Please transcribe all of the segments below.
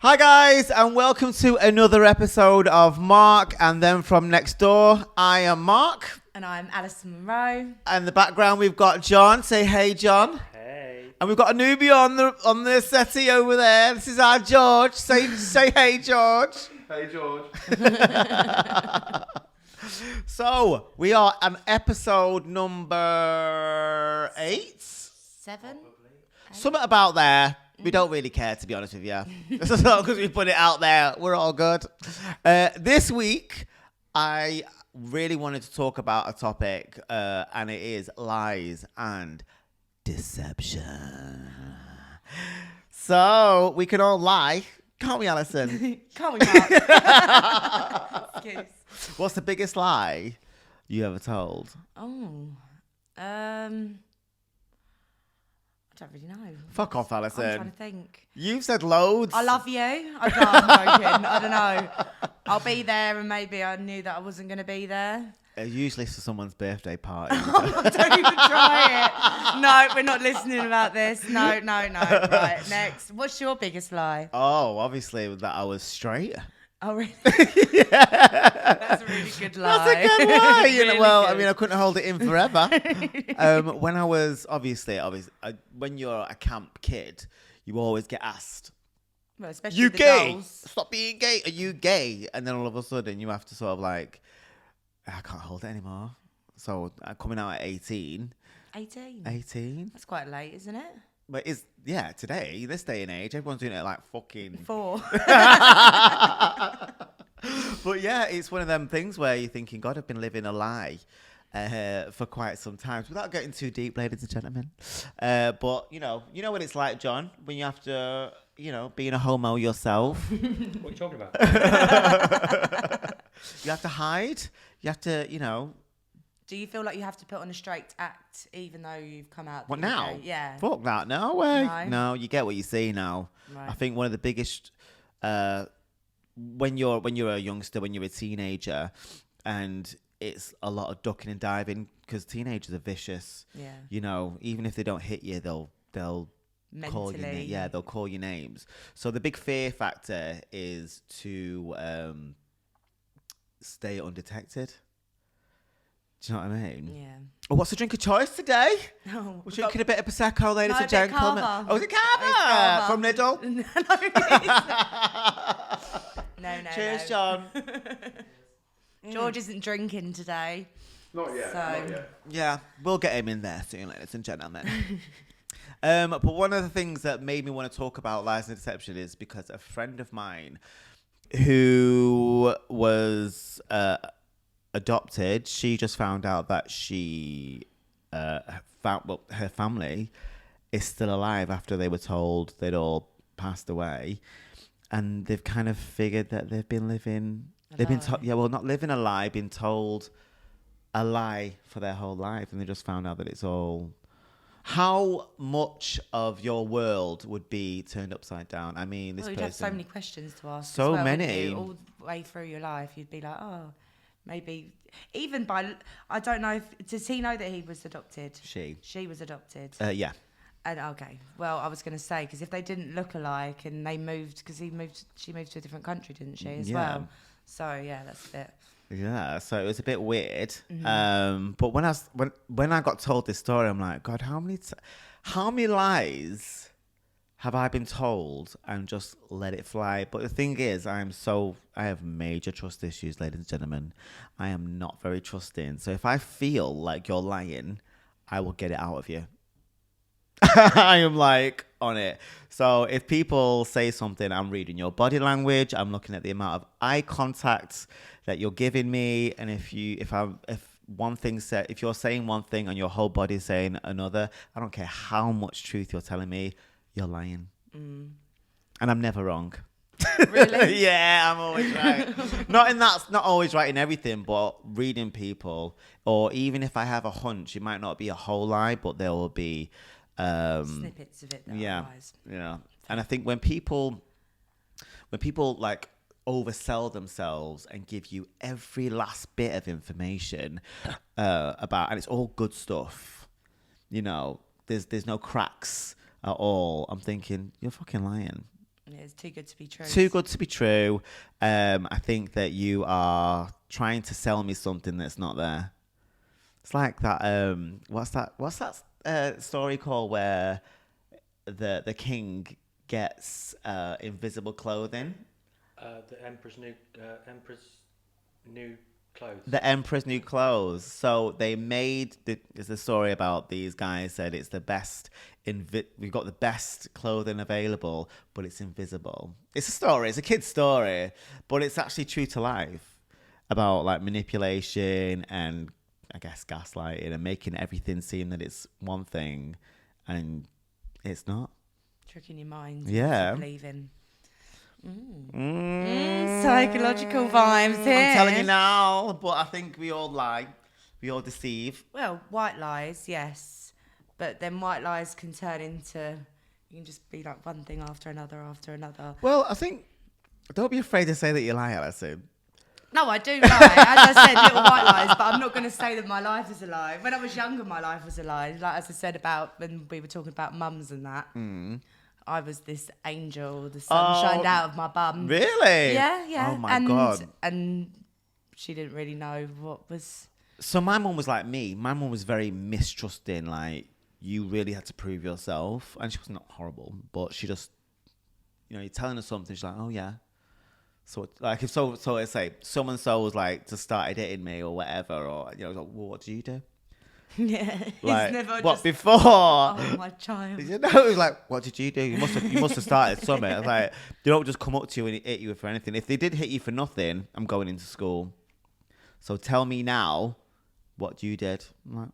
Hi guys, and welcome to another episode of Mark and Then From Next Door. I am Mark. And I'm Alison Monroe. And in the background we've got John. Say hey, John. Hey. And we've got a newbie on the settee over there. This is our George. Say hey, George. Hey, George. So we are on episode number 8. 7? Something about there. We don't really care, to be honest with you. As long as we put it out there, we're all good. This week, I really wanted to talk about a topic, and it is lies and deception. So, we can all lie, can't we, Alison? Can't we, Mark? Excuse. What's the biggest lie you ever told? I don't really know. Fuck off, Alison. I'm trying to think. You've said loads. I love you. I'm joking. I don't know. I'll be there, and maybe I knew that I wasn't going to be there. Usually for someone's birthday party. Don't even try it. No, we're not listening about this. No. Right, next. What's your biggest lie? Oh, obviously that I was straight. Oh, really? Yeah. That's a really good lie. That's a good lie. Really Well, good. I mean, I couldn't hold it in forever. When I was, obviously, when you're a camp kid, you always get asked, Well, especially you the gay? dolls. Stop being gay. Are you gay? And then all of a sudden you have to sort of like, I can't hold it anymore. So I'm coming out at 18. 18? 18? That's quite late, isn't it? But today, this day and age, everyone's doing it like fucking 4. But yeah, it's one of them things where you're thinking, God, I've been living a lie for quite some time. Without getting too deep, ladies and gentlemen. But you know what it's like, John, when you have to, being a homo yourself. What are you talking about? You have to hide. You have to, Do you feel like you have to put on a straight act even though you've come out? What that you're now? gay? Yeah. Fuck that. No way. No? No, you get what you see now. Right. I think one of the biggest, when you're a youngster, when you're a teenager, and it's a lot of ducking and diving because teenagers are vicious. Yeah. Even if they don't hit you, they'll call you. Mentally. Yeah, they'll call you names. So the big fear factor is to stay undetected. Do you know what I mean? Yeah. Oh, what's the drink of choice today? Oh, We're drinking a bit of Prosecco, ladies No, and a bit gentlemen. Cava. Oh, is it Cava? It's Cava. From Lidl? No. Cheers, John. George isn't drinking today. Not yet. So- Not yet. Yeah, we'll get him in there soon, ladies and gentlemen. But one of the things that made me want to talk about lies and deception is because a friend of mine who was adopted, she just found out that she her family is still alive after they were told they'd all passed away, and they've kind of figured that they've been living. They've been told, not living a lie, been told a lie for their whole life, and they just found out that it's all. How much of your world would be turned upside down? I mean, this Well, you'd person. have so many questions to ask. So as well, wouldn't many. you? All the way through your life, you'd be like, oh, maybe. Even by, I don't know, does he know that he was adopted? She was adopted. Yeah. And okay, well, I was going to say, because if they didn't look alike and they moved, because she moved to a different country, didn't she, as well? So, yeah, that's a bit. Yeah, so it was a bit weird. Mm-hmm. But when I got told this story, I'm like, God, how many lies have I been told and just let it fly? But the thing is, I have major trust issues, ladies and gentlemen. I am not very trusting. So if I feel like you're lying, I will get it out of you. I am like on it. So if people say something, I'm reading your body language. I'm looking at the amount of eye contact that you're giving me, and if you're saying one thing and your whole body is saying another, I don't care how much truth you're telling me, you're lying. And I'm never wrong. Really? Yeah, I'm always right. Not always right in everything, but reading people, or even if I have a hunch, it might not be a whole lie, but there will be snippets of it that are lies. Yeah. And I think when people like oversell themselves and give you every last bit of information about, and it's all good stuff, there's no cracks at all. I'm thinking, you're fucking lying. It's too good to be true. Too good to be true. I think that you are trying to sell me something that's not there. It's like that. What's that story called where the king gets invisible clothing? The Emperor's new clothes. The Emperor's new clothes. So they made there's a story about these guys said it's the best. We've got the best clothing available, but it's invisible. It's a story. It's a kid's story, but it's actually true to life about like manipulation and I guess gaslighting and making everything seem that it's one thing, and it's not. Tricking your mind. Yeah. Believing. Psychological vibes here. I'm telling you now, but I think we all lie. We all deceive. Well, white lies, yes. But then white lies can turn into, you can just be like one thing after another. Well, I think, don't be afraid to say that you lie, Alison. No, I do lie. As I said, little white lies, but I'm not going to say that my life is a lie. When I was younger, my life was a lie. Like as I said about when we were talking about mums and that. I was this angel, the sun shined out of my bum. Really? Yeah. Oh my God. And she didn't really know what was... So my mum was like me. My mum was very mistrusting, like, you really had to prove yourself. And she was not horrible, but she just, you're telling her something, she's like, oh yeah. So like if let's say so-and-so was like just started hitting me or whatever, or like, well, what do you do? Yeah. Like, never what just, before? Oh my child. It was like, what did you do? You must have started something. It's like, they don't just come up to you and hit you for anything. If they did hit you for nothing, I'm going into school. So tell me now what you did. I'm like,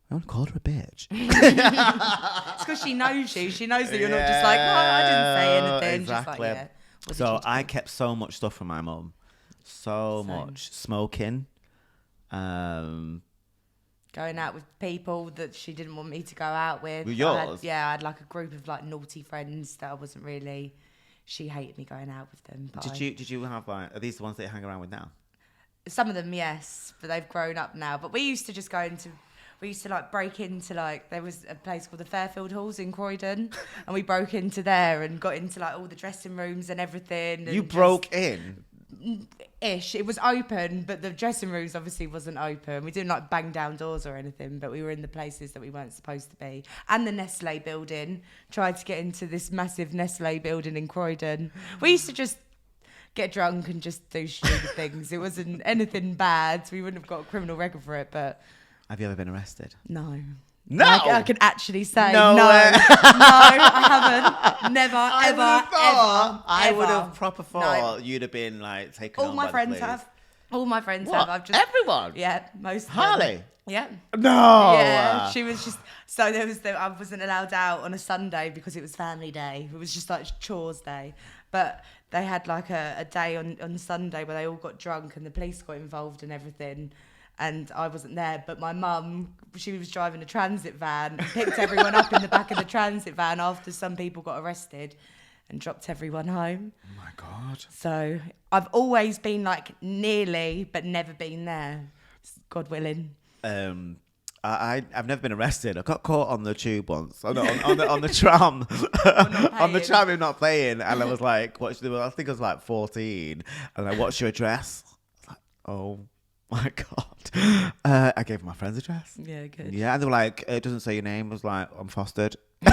I only called her a bitch. It's because she knows you. She knows that you're not just like, no, I didn't say anything. Exactly. Just like, yeah. So I kept so much stuff from my mum. So much. Smoking. Going out with people that she didn't want me to go out with. With yours? I had like a group of like naughty friends that I wasn't really... She hated me going out with them. Did you have like... Are these the ones that you hang around with now? Some of them, yes. But they've grown up now. But we used to just go into... We used to like break into like... There was a place called the Fairfield Halls in Croydon. And we broke into there and got into like all the dressing rooms and everything. And you broke in? Ish. It was open, but the dressing rooms obviously wasn't open. We didn't like bang down doors or anything, but we were in the places that we weren't supposed to be. And the Nestle building. Tried to get into this massive Nestle building in Croydon. We used to just get drunk and just do stupid things. It wasn't anything bad. We wouldn't have got a criminal record for it, but... Have you ever been arrested? No. No! I can actually say no. No, I haven't. Never, ever. I would have proper thought you'd have been like taken All on my by friends the police. have. All my friends What? have. I've just... Everyone? Yeah, most of them. Harley? Yeah. No! Yeah, she was just... So I wasn't allowed out on a Sunday because it was family day. It was just like chores day. But they had like a day on Sunday where they all got drunk and the police got involved and everything. And I wasn't there, but my mum, she was driving a transit van and picked everyone up in the back of the transit van after some people got arrested and dropped everyone home. Oh my God. So I've always been like nearly, but never been there. God willing. I've never been arrested. I got caught on the tube once. On the tram. On the tram, I'm not paying. And I was like, I think I was like 14. And like, what's your address? I was like, oh my God. I gave my friend's address. Yeah, good. Yeah, and they were like, it doesn't say your name. I was like, I'm fostered. So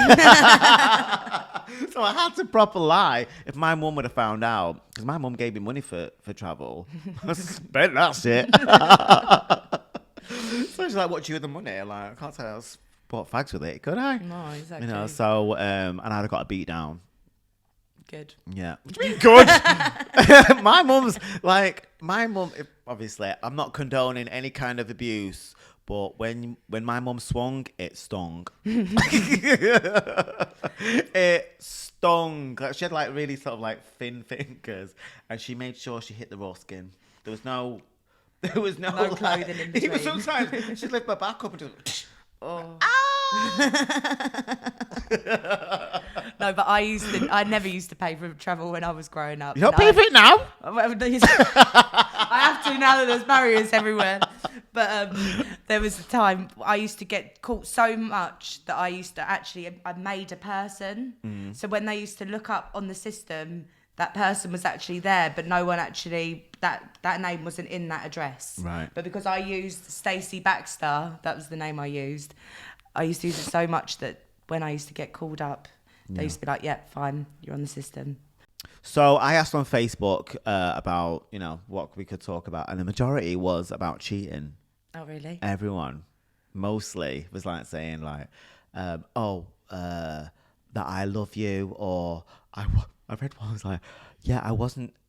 I had to proper lie. If my mum would have found out, because my mum gave me money for travel. I spent that shit. So she's like, what do you with the money? I'm like, I can't say I bought fags with it, could I? No, exactly. So, and I'd have got a beat down. Good. Yeah. What do you mean good? My mum, obviously, I'm not condoning any kind of abuse, but when my mum swung, it stung. It stung. Like, she had like really sort of like thin fingers, and she made sure she hit the raw skin. There was no No clothing in between. Even sometimes she'd lift my back up and just... Oh. Ah! No, but I never used to pay for travel when I was growing up. You don't pay for it now? I have to now that there's barriers everywhere. But there was a time I used to get caught so much that I made a person. So when they used to look up on the system, that person was actually there, but no one actually, that name wasn't in that address. Right. But because I used Stacey Baxter, that was the name I used. I used to use it so much that when I used to get called up, they used to be like, "Yep, fine, you're on the system." So I asked on Facebook about, what we could talk about, and the majority was about cheating. Oh, really? Everyone, mostly, was like saying like, that I love you, or I read one was like, yeah,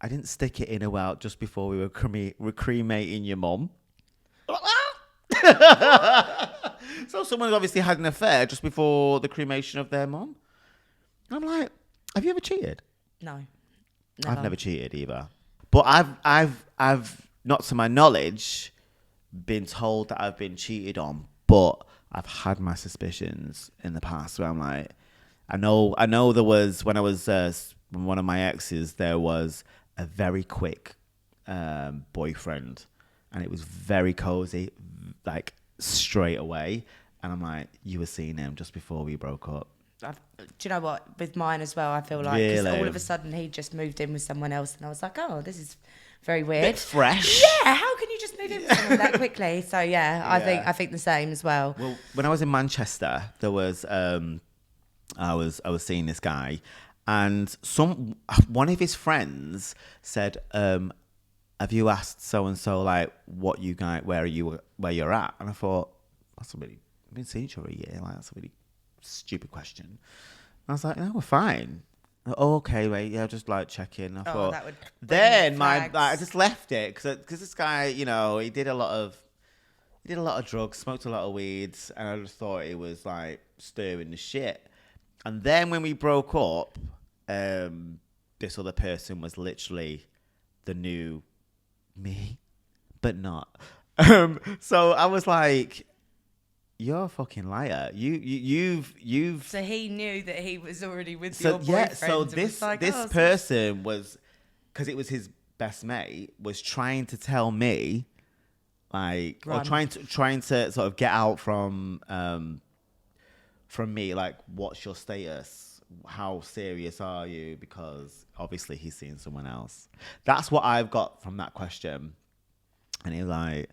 I didn't stick it in a well just before we were cremating your mum. So someone obviously had an affair just before the cremation of their mum. I'm like, have you ever cheated? No. I've never cheated either. But I've not to my knowledge been told that I've been cheated on, but I've had my suspicions in the past where I'm like, I know there was, when I was one of my exes, there was a very quick boyfriend, and it was very cozy, like straight away. And I'm like, you were seeing him just before we broke up. Do you know what? With mine as well, I feel like 'cause all of a sudden he just moved in with someone else, and I was like, oh, this is very weird. Bit fresh. Yeah, how can you just move in with someone that quickly? So yeah, I think the same as well. Well, when I was in Manchester, there was I was seeing this guy, and one of his friends said, have you asked so and so like what you guys where you're at? And I thought, we've been seeing each other a year, like that's a really stupid question. And I was like, no, we're fine. Oh, okay, wait, yeah, just like check in. I thought that would then I just left it because this guy, he did a lot of drugs, smoked a lot of weeds, and I just thought it was like stirring the shit. And then when we broke up, this other person was literally the new me, but not. So I was like, you're a fucking liar. You've. So he knew that he was already with your your boyfriend. So this person was, because it was his best mate, was trying to tell me, like, or trying to sort of get out from me, like, what's your status? How serious are you? Because obviously he's seeing someone else. That's what I've got from that question. And he's like,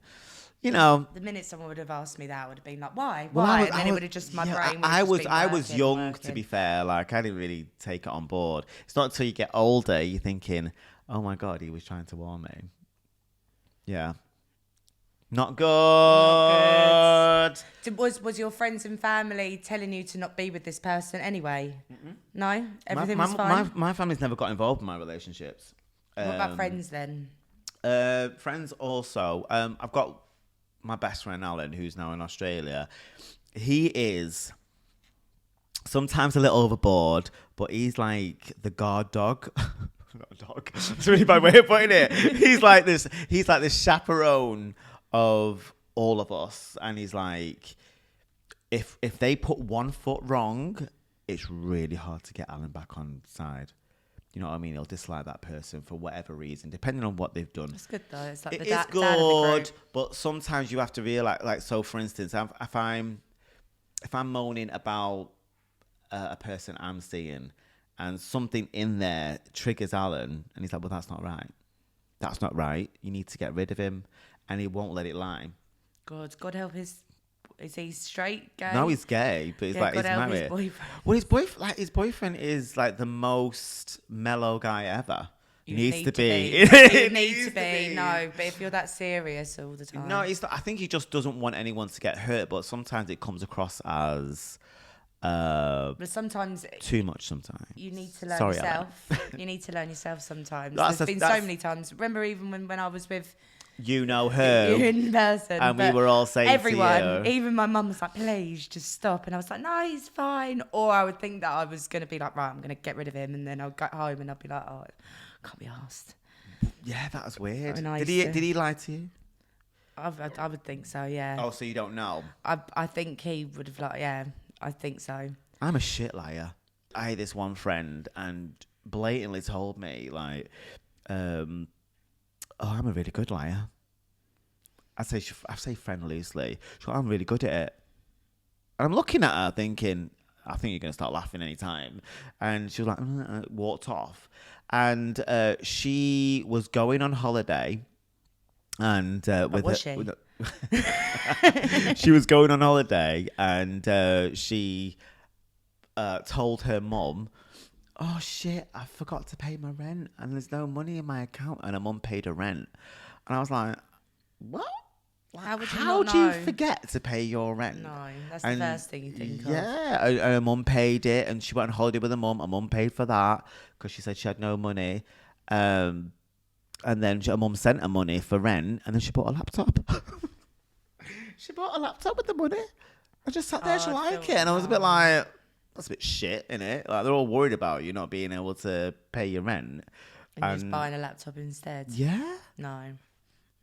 the minute someone would have asked me that, I would have been like, why? Well, Why? And then it would have just, my brain would have I was young, to be fair. Like, I didn't really take it on board. It's not until you get older, you're thinking, oh my God, he was trying to warn me. Yeah. Not good. Was your friends and family telling you to not be with this person anyway? Mm-mm. No? Everything was fine? My family's never got involved in my relationships. What about friends then? Friends also. I've got my best friend Alan, who's now in Australia. He is sometimes a little overboard, but he's like the guard dog. Not a dog. It's a really bad way of putting it. He's like this chaperone of all of us, and he's like, if they put one foot wrong, it's really hard to get Alan back on side. You know what I mean? He'll dislike that person for whatever reason, depending on what they've done. It's good though. It's like it is good, but sometimes you have to realize, like, so for instance, if I'm moaning about a person I'm seeing, and something in there triggers Alan, and he's like, well, that's not right. That's not right. You need to get rid of him, and he won't let it lie. God help his. Is he straight, gay? No, he's gay, but he's he's married. His boyfriend. Well, his boyfriend is like the most mellow guy ever. He needs to be. You need to be. No, but if you're that serious all the time. No, he's not, I think he just doesn't want anyone to get hurt, but sometimes it comes across as but sometimes too much. Sometimes you need to learn yourself. You need to learn yourself sometimes. There's been so many times. Remember, even when I was with. You know her. You in person. And we were all saying everyone, to you. Even my mum was like, please just stop. And I was like, no, he's fine. Or I would think that I was going to be like, right, I'm going to get rid of him. And then I'll go home and I'll be like, oh, I can't be asked. Yeah, that was weird. Did he lie to you? I would think so, yeah. Oh, so you don't know? I think he would have, like, yeah, I think so. I'm a shit liar. I had this one friend and blatantly told me like, "Oh, I'm a really good liar." I say friend loosely. She's like, "I'm really good at it." And I'm looking at her thinking, I think you're going to start laughing any time. And she was like, walked off. And she was going on holiday. And was she? She was going on holiday. And she told her mum, "Oh, shit, I forgot to pay my rent. And there's no money in my account." And her mum paid her rent. And I was like, what? How do you forget to pay your rent? No, that's the first thing you think of. Yeah, her mum paid it, and she went on holiday with her mum. Her mum paid for that because she said she had no money. And then her mum sent her money for rent, and then she bought a laptop. She bought a laptop with the money. I just sat there, she liked it, and I was a bit like, that's a bit shit, innit? Like, they're all worried about you not being able to pay your rent. And just buying a laptop instead. Yeah. No.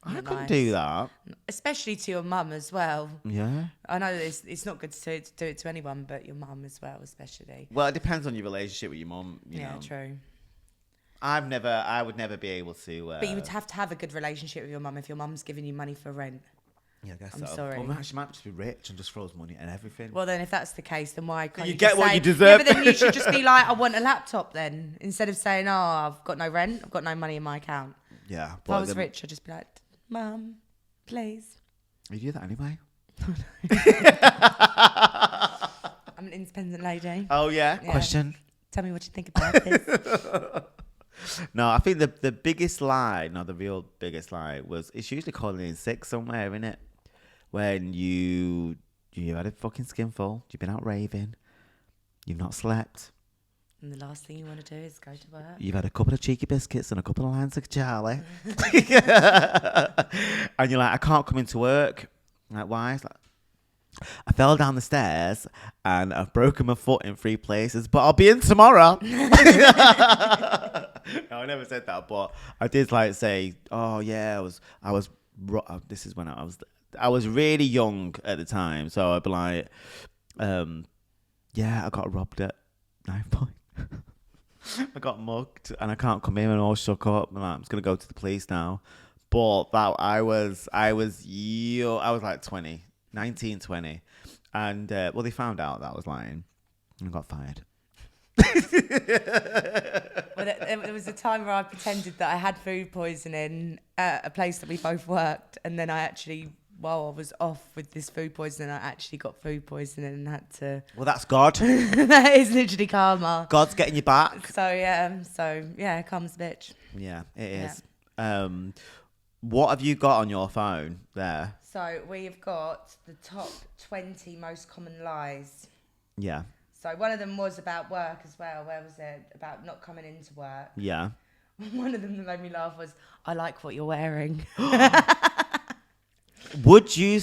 I couldn't do that. Especially to your mum as well. Yeah. I know that it's not good to do it to anyone, but your mum as well, especially. Well, it depends on your relationship with your mum. You know. True. I would never be able to. But you would have to have a good relationship with your mum if your mum's giving you money for rent. Yeah, I guess I'm so. sorry. Well, she might just be rich and just throws money and everything. Well, then if that's the case, then why can't You you get just what say, you deserve. Yeah, but then you should just be like, I want a laptop then. Instead of saying, oh, I've got no rent, I've got no money in my account. Yeah. If I was rich, I'd just be like, Mum, please. You do that anyway. I'm an independent lady. Oh, yeah? Question? Tell me what you think about this. No, I think the biggest lie, the real biggest lie was, it's usually calling in sick somewhere, innit? When you had a fucking skinful, you've been out raving, you've not slept. And the last thing you want to do is go to work. You've had a couple of cheeky biscuits and a couple of lines of Charlie. And you're like, I can't come into work. I'm like, why? It's like, I fell down the stairs and I've broken my foot in 3 places, but I'll be in tomorrow. No, I never said that, but I did like say, oh yeah, this is when I was really young at the time, so I'd be like, yeah, I got robbed at 9 point. I got mugged and I can't come in and all shook up. I'm just gonna go to the police now. But that I was like 20, 19, 20, and well, they found out that I was lying and I got fired. Well, there was a time where I pretended that I had food poisoning at a place that we both worked, and then I actually, while I was off with this food poisoning, I actually got food poisoning and had to. Well, that's God. That is literally karma. God's getting you back. So yeah, karma's a bitch. Yeah, it is. Yeah. What have you got on your phone there? So we've got the top 20 most common lies. Yeah. So one of them was about work as well. Where was it? About not coming into work. Yeah. One of them that made me laugh was, I like what you're wearing. Would you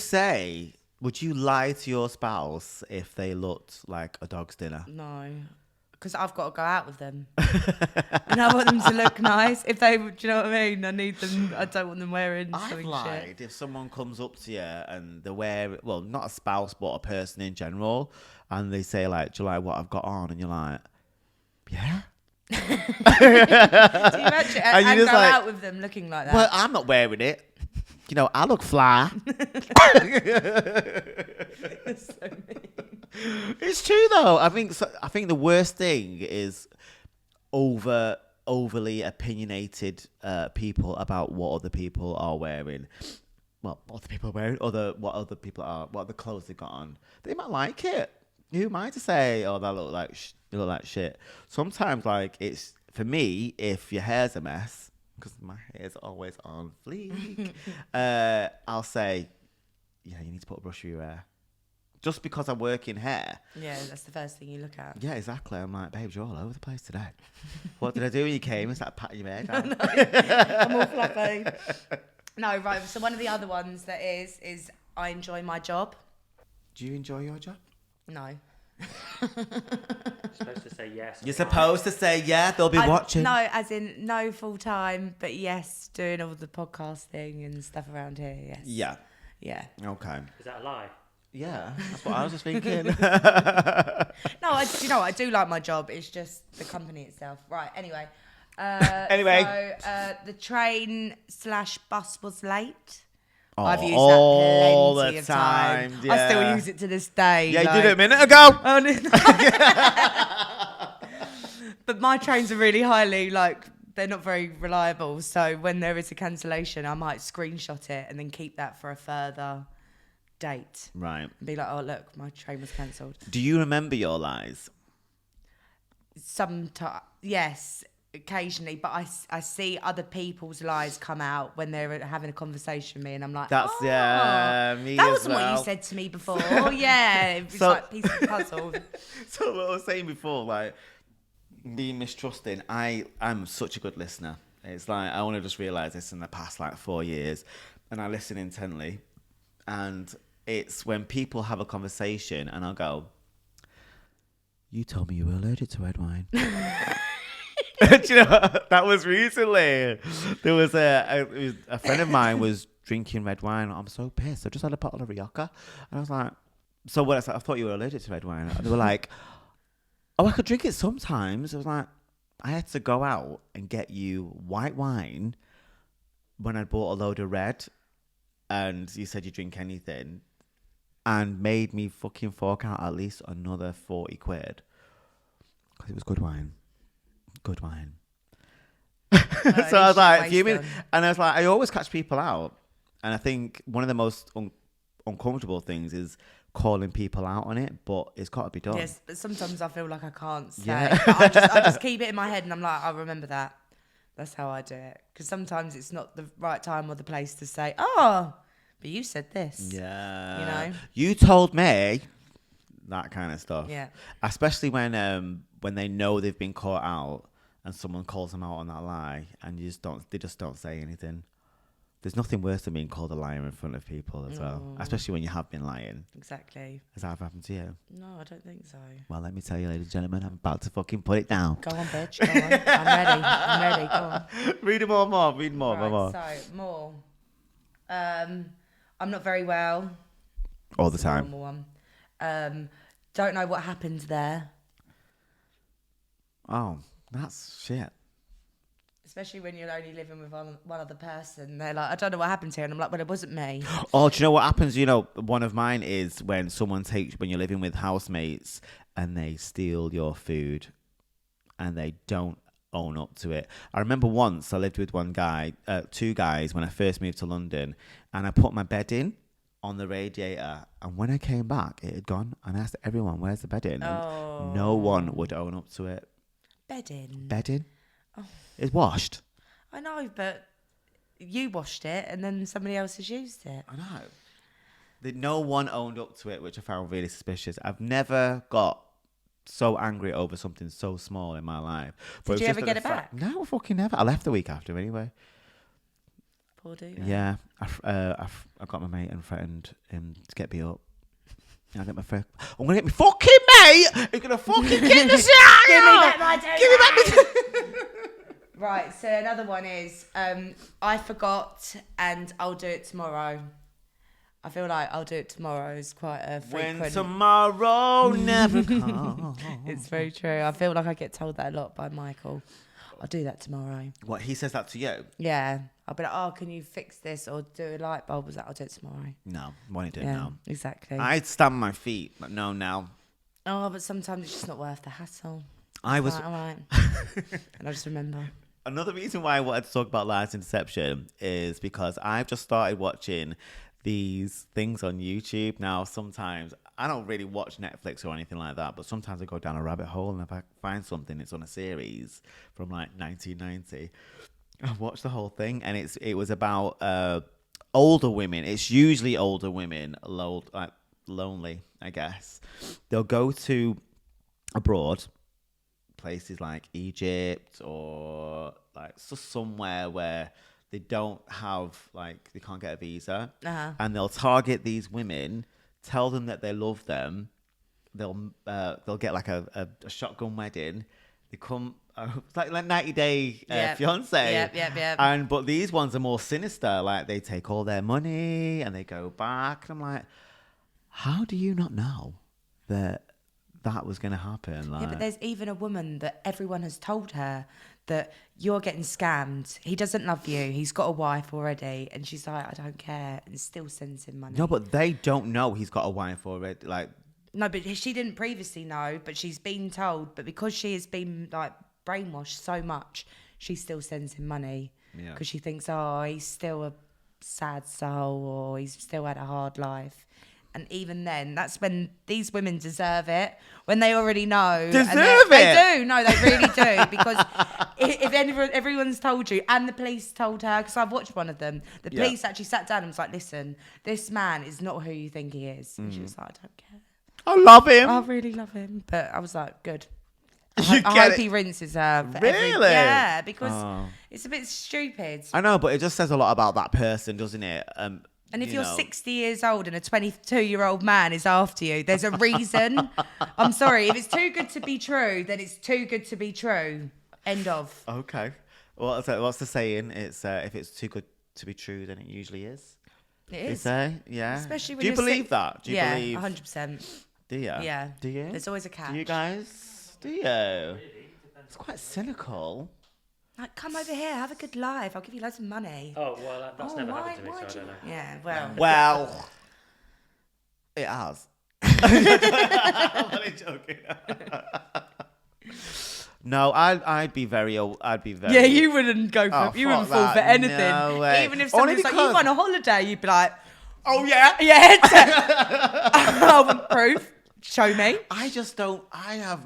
lie to your spouse if they looked like a dog's dinner? No, because I've got to go out with them. And I want them to look nice. If they, do you know what I mean? I don't want them wearing I've something lied shit. if someone comes up to you and they wear, well, not a spouse, but a person in general, and they say like, do you like what I've got on? And you're like, yeah. Do you imagine? And go like, out with them looking like that? Well, I'm not wearing it. You know, I look fly. So mean. It's true though. I think the worst thing is overly opinionated people about what other people are wearing. Well, what other people are wearing, what the clothes they got on. They might like it. Who am I to say, oh, that look like shit? Sometimes, like, it's for me, if your hair's a mess, because my hair's always on fleek, I'll say, yeah, you need to put a brush through your hair. Just because I work in hair. Yeah, that's the first thing you look at. Yeah, exactly. I'm like, babes, you're all over the place today. What did I do when you came? It's like patting your hair down. I'm all fluffy. No, right. So one of the other ones that is I enjoy my job. Do you enjoy your job? No. You're supposed to say yes. You're supposed to say, yeah, they'll be watching. No, as in no full time, but yes, doing all the podcasting and stuff around here, yes. Yeah. Yeah. Okay. Is that a lie? Yeah, that's what I was just thinking. No, I do like my job. It's just the company itself. Right. Anyway. So the train/bus was late. Oh, I've used all that plenty the of time. time. I still Yeah. use it to this day. Yeah, like, you did it a minute ago. But my trains are really highly, like, they're not very reliable. So when there is a cancellation, I might screenshot it and then keep that for a further date. Right. And be like, oh, look, my train was cancelled. Do you remember your lies? Sometimes, yes, occasionally. But I see other people's lies come out when they're having a conversation with me. And I'm like, Me that as wasn't well. what you said to me before. Oh, yeah. It's So- like a piece of the puzzle. So what I was saying before, like, being mistrusting, I'm such a good listener. It's like, I only just realised this in the past, like, 4 years. And I listen intently. And it's when people have a conversation and I'll go, you told me you were allergic to red wine. Do you know, that was recently. There was a friend of mine was drinking red wine. I'm so pissed. I just had a bottle of Rioja. And I was like, so what? I thought you were allergic to red wine. And they were like, oh, I could drink it sometimes. I was like, I had to go out and get you white wine when I bought a load of red. And you said you drink anything. And made me fucking fork out at least another 40 quid. Because it was good wine. Good wine. So I was like, fuming. And I was like, I always catch people out. And I think one of the most uncomfortable things is calling people out on it, but it's got to be done. Yes, but sometimes I feel like I can't say. Yeah. But I just keep it in my head and I'm like, I remember that. That's how I do it. Because sometimes it's not the right time or the place to say, oh, but you said this. Yeah. You know? You told me that kind of stuff. Yeah. Especially when they know they've been caught out and someone calls them out on that lie and they just don't say anything. There's nothing worse than being called a liar in front of people as well. Especially when you have been lying. Exactly. Has that ever happened to you? No, I don't think so. Well, let me tell you, ladies and gentlemen, I'm about to fucking put it down. Go on, bitch. Go on. I'm ready. Go on. Read more. Read more. Right, more. So, more. I'm not very well. All the It's a time. normal one. Don't know what happened there. Oh, that's shit. Especially when you're only living with one other person. They're like, I don't know what happened here. And I'm like, well, it wasn't me. Oh, do you know what happens? You know, one of mine is when you're living with housemates and they steal your food and they don't own up to it. I remember once I lived with two guys when I first moved to London, and I put my bed in on the radiator, and when I came back, it had gone, and I asked everyone, where's the bed in? And no one would own up to it. Bedding. Bedding? Oh. It's washed. I know, but you washed it and then somebody else has used it. I know. No one owned up to it, which I found really suspicious. I've never got so angry over something so small in my life. But Did you ever get it back? No, fucking never. I left the week after anyway. Poor dude. Yeah, I got my mate and threatened him to get me up. I'm gonna get my fucking mate. He's gonna fucking get the shit out. Give me back my donut. Give me back my. Right, so another one is I forgot and I'll do it tomorrow. I feel like I'll do it tomorrow is quite a frequent. When tomorrow never comes. It's very true. I feel like I get told that a lot by Michael. I'll do that tomorrow. What, he says that to you? Yeah. I'll be like, oh, can you fix this or do a light bulb? Was that I'll do it tomorrow. No, won't do it Yeah, now. exactly. I'd stand my feet, but no, now. Oh, but sometimes it's just not worth the hassle. I was. Like, all right. And I just remember. Another reason why I wanted to talk about lies and deception is because I've just started watching these things on YouTube. Now, sometimes I don't really watch Netflix or anything like that, but sometimes I go down a rabbit hole, and if I find something that's on a series from like 1990, I watch the whole thing, and it was about older women. It's usually older women, lonely, I guess. They'll go to abroad, places like Egypt or like somewhere where they don't have, like, they can't get a visa, and they'll target these women, tell them that they love them. They'll get like a shotgun wedding. They come it's like 90-day fiance. Yep. But these ones are more sinister. Like, they take all their money and they go back. And I'm like, how do you not know that that was going to happen. Like, Yeah, but there's even a woman that everyone has told her that you're getting scammed. He doesn't love you. He's got a wife already. And she's like, I don't care. And still sends him money. no, but they don't know he's got a wife already. Like, No, but she didn't previously know, but she's been told. But because she has been like brainwashed so much, she still sends him money Yeah. because she thinks, oh, he's still a sad soul or he's still had a hard life. And even then, that's when these women deserve it, when they already know. Deserve and they it? do. No, they really do. Because if everyone's told you, and the police told her, because I've watched one of them, the Yeah. police actually sat down and was like, listen, this man is not who you think he is. And she was like, I don't care. I love him. I really love him. But I was like, good. You I get hope it? he rinses her. For Really? yeah, because Oh. it's a bit stupid. I know, but it just says a lot about that person, doesn't it? And if you you're know. 60 years old and a 22-year-old man is after you, there's a reason. I'm sorry. If it's too good to be true, then it's too good to be true. End of. Okay. Well, what's the saying? It's if it's too good to be true, then it usually is. It They is. say, yeah. Especially when Do you you're believe sick. that? Do you Yeah, believe? 100%. Do you? Yeah. Do you? There's always a catch. Do you guys? Do you? It's quite cynical. Like, come over here, have a good life. I'll give you loads of money. Oh, well, that's never why- happened to me, why so I do don't know. Yeah, well. Well, it has. I'm only joking. No, I'd be very. Yeah, you wouldn't go for Oh, you wouldn't fuck fall for that. anything. No way. Even if Only someone was like, because- you went on a holiday, you'd be like, Oh yeah. yeah, I want proof. Show me. I just don't. I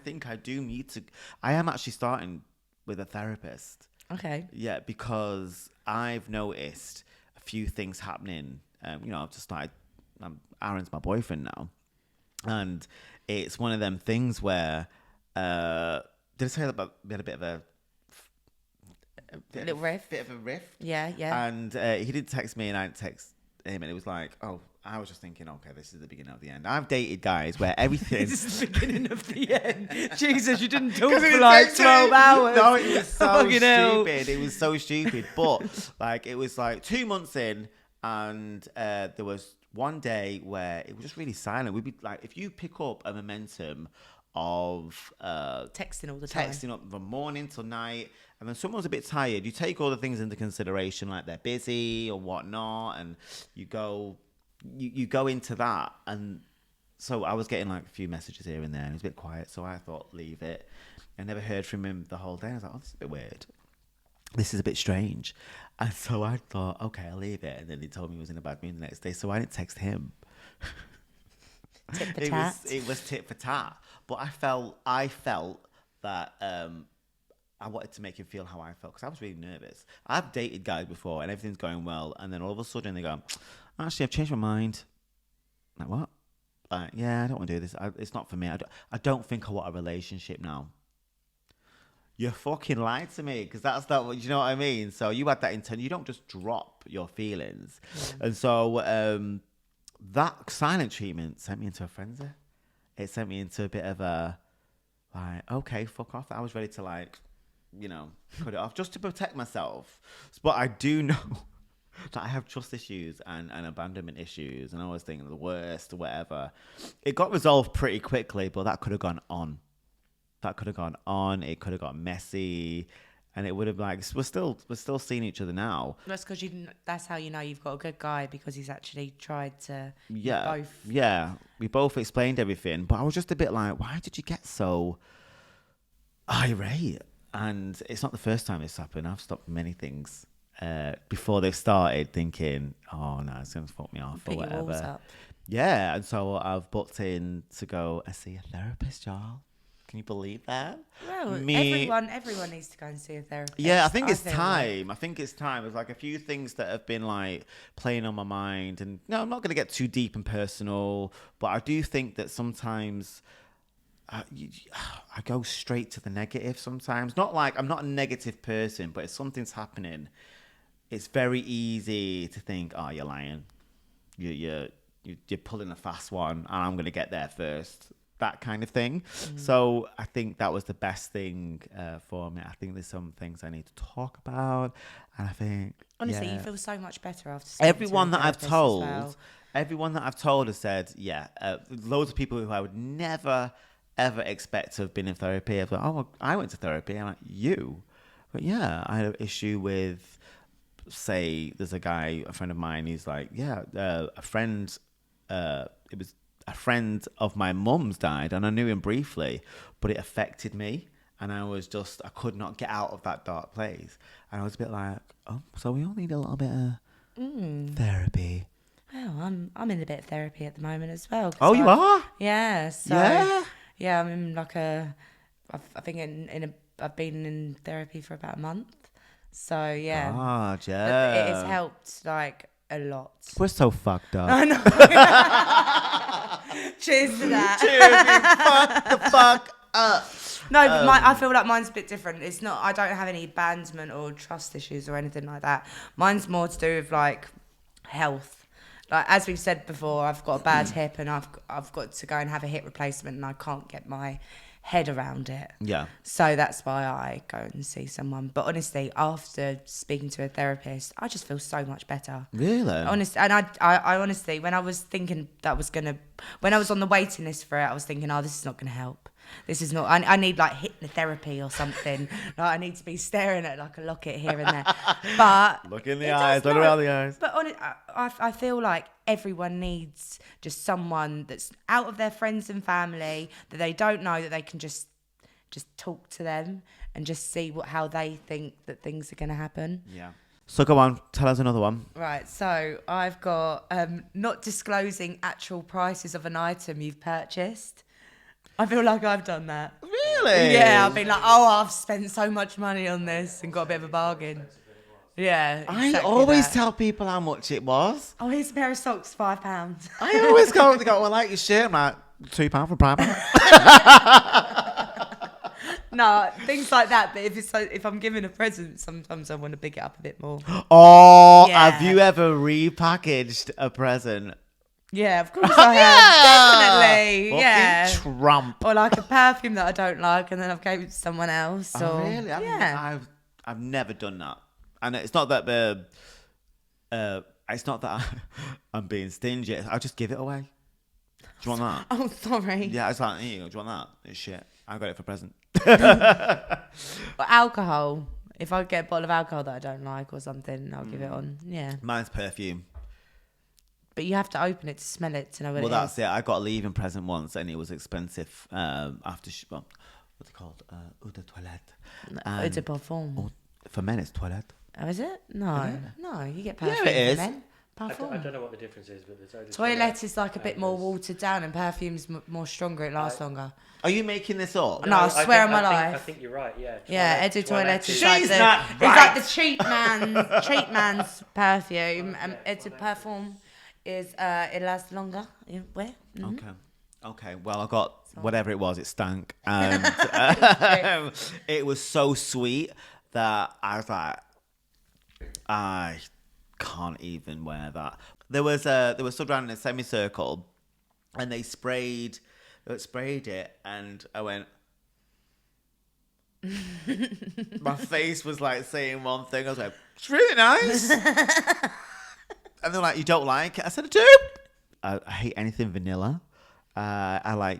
think I do need to. I am actually starting with a therapist. Okay. Yeah, because I've noticed a few things happening. I've just started. Aaron's my boyfriend now, and it's one of them things where. Did I say about we had a bit of a Little rift. Bit of a rift. Yeah, yeah. And he did text me, and I didn't text him, and it was like, oh, I was just thinking, okay, this is the beginning of the end. I've dated guys where everything. This is the beginning of the end. Jesus, you didn't talk 'Cause for it like takes 12 hours. No, it was so Fucking hell. stupid. It was so stupid. But like, it was like 2 months in, and there was one day where it was just really silent. We'd be like, if you pick up a momentum of Texting all the time. texting up from morning till night, and then someone's a bit tired, you take all the things into consideration, like they're busy or whatnot, and you go into that. And so I was getting like a few messages here and there, and it was a bit quiet, so I thought, leave it. I never heard from him the whole day. I was like, oh, this is a bit weird, this is a bit strange. And so I thought, okay, I'll leave it. And then he told me he was in a bad mood the next day, so I didn't text him. Tit for tat. It was tit for tat. But I felt that I wanted to make him feel how I felt, because I was really nervous. I've dated guys before and everything's going well, and then all of a sudden they go, actually, I've changed my mind. Like, what? Like, yeah, I don't want to do this. It's not for me. I don't think I want a relationship now. You fucking lied to me, because that's not what, you know what I mean? So you had that intent. You don't just drop your feelings. Yeah. And so that silent treatment sent me into a frenzy. It sent me into a bit of a, like, okay, fuck off. I was ready to, like, cut it off just to protect myself. But I do know that I have trust issues and abandonment issues, and I was thinking the worst or whatever. It got resolved pretty quickly, but that could have gone on. It could have got messy, and it would have, like, we're still seeing each other now. That's because that's how you know you've got a good guy, because he's actually tried to. Yeah, both. yeah. We both explained everything, but I was just a bit like, why did you get so irate? And it's not the first time it's happened. I've stopped many things before they've started, thinking, oh no, it's gonna fuck me off or Put your walls whatever. up. Yeah, and so I've booked in to go see a therapist, y'all. Can you believe that? Well, everyone needs to go and see a therapist. Yeah, I think it's feel time. I think it's time. There's like a few things that have been like playing on my mind, and no, I'm not going to get too deep and personal, but I do think that sometimes I go straight to the negative. Sometimes, not like I'm not a negative person, but if something's happening, it's very easy to think, oh, you're lying. You're pulling a fast one, and I'm going to get there first. That kind of thing. So I think that was the best thing for me. I think there's some things I need to talk about, and I think Honestly, yeah. you feel so much better after speaking Everyone to a that I've therapist as told, well. everyone that I've told has said, yeah, loads of people who I would never, ever expect to have been in therapy. I've like, oh, well, I went to therapy. I'm like, you? But yeah, I had an issue with, say, there's a guy, a friend of mine, he's like, yeah, a friend, it was a friend of my mum's died, and I knew him briefly, but it affected me. And I could not get out of that dark place. And I was a bit like, oh, so we all need a little bit of therapy. Well, I'm in a bit of therapy at the moment as well. Oh, you are? Yeah. So, yeah, I'm in like I think I've been in therapy for about a month. So, yeah. Ah, It yeah. has helped like a lot. We're so fucked up. I know. Cheers to that. Cheers, fuck the fuck up. No, but I feel like mine's a bit different. It's not. I don't have any abandonment or trust issues or anything like that. Mine's more to do with like health. Like as we've said before, I've got a bad hip and I've got to go and have a hip replacement and I can't get my head around it. Yeah. So that's why I go and see someone. But honestly, after speaking to a therapist, I just feel so much better. Really? Honestly, and I honestly, when I was thinking when I was on the waiting list for it, I was thinking, oh, this is not gonna help. This is not. I need like hypnotherapy or something. Like I need to be staring at like a locket here and there. But Look in the eyes, look around the eyes. But I feel like everyone needs just someone that's out of their friends and family that they don't know, that they can just talk to them and just see how they think that things are going to happen. Yeah. So go on, tell us another one. Right, so I've got not disclosing actual prices of an item you've purchased. I feel like I've done that. Really? Yeah, I've been like, oh, I've spent so much money on this and got a bit of a bargain. Yeah, exactly I always that. tell people how much it was. Oh, here's a pair of socks, £5. I always go, they go, well, I like your shirt. I'm like, £2 for Prime. No, things like that. But if I'm giving a present, sometimes I want to big it up a bit more. Oh, Yeah. have you ever repackaged a present? Yeah, of course I have. Definitely. Fucking Yeah. Trump. Or like a perfume that I don't like, and then I've gave it to someone else. Oh, or, really? Yeah. I've never done that, and it's not that it's not that I'm being stingy. I'll just give it away. Do you want that? Oh, sorry. Yeah, it's like, here you go. Do you want that? It's shit. I got it for a present. Or alcohol. If I get a bottle of alcohol that I don't like or something, I'll give it on. Yeah. Mine's perfume. But you have to open it to smell it to know what Well, it is. that's it. I got a leaving present once, and it was expensive. After what's it called? Eau de toilette. Eau de parfum. For men, it's toilette. Oh, is it? No. No, you get perfume Yeah, it is. for men. I Parfum. don't know what the difference is, but there's only Toilette is like a bit more watered down and perfume's more stronger. It lasts longer. Are you making this up? No, I swear on my I life. think you're right. Yeah. Yeah, Eau de Toilette is She's like the, not it's right. like the cheap man's perfume. And Eau de Parfum is it lasts longer. Yeah, where? Mm-hmm. Okay. Well, I got whatever it was. It stank, and it was so sweet that I was like, I can't even wear that. They were stood around in a semicircle, and they sprayed it, and I went. My face was like saying one thing. I was like, "It's really nice," and they're like, "You don't like it?" I said, "I do." I hate anything vanilla. I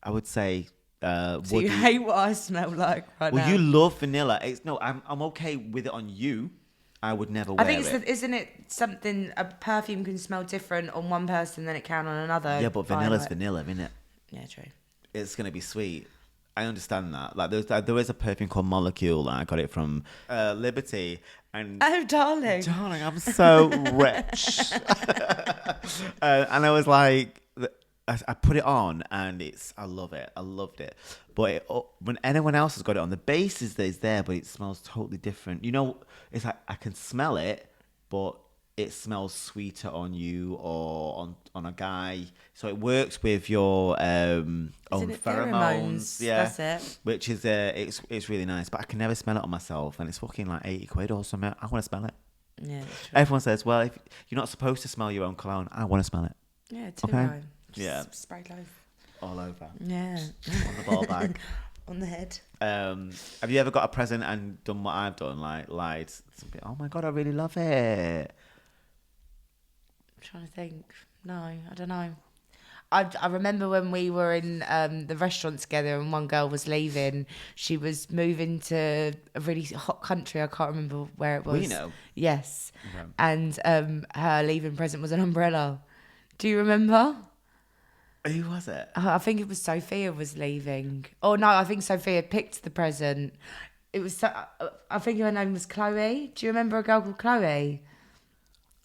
would say. So woody. you hate what I smell like right now? Well, you love vanilla. I'm okay with it on you. I would never wear I think it. isn't it something, a perfume can smell different on one person than it can on another? Yeah, but vanilla's vanilla, isn't it? Yeah, true. It's gonna be sweet. I understand that. Like there is a perfume called Molecule. I got it from Liberty, and Oh, darling. I'm so rich. And I was like, I put it on, and I love it. I loved it. But when anyone else has got it on, the base is there, but it smells totally different. You know, it's like I can smell it, but it smells sweeter on you or on a guy. So it works with your own pheromones. Yeah, that's it. Which is it's really nice. But I can never smell it on myself, and it's fucking like £80 or something. I want to smell it. Yeah, that's true. Everyone says, well, if you're not supposed to smell your own cologne, I want to smell it. Yeah, too Okay. right. Yeah. Spray loaf. All over. Yeah. On the ball bag. On the head. Have you ever got a present and done what I've done? Like lied. Oh my God, I really love it. I'm trying to think. No, I don't know. I remember when we were in the restaurant together and one girl was leaving. She was moving to a really hot country. I can't remember where it was. We know. Yes. Okay. And her leaving present was an umbrella. Do you remember? Who was it? I think it was Sophia was leaving. Oh, no, I think Sophia picked the present. It was, I think her name was Chloe. Do you remember a girl called Chloe?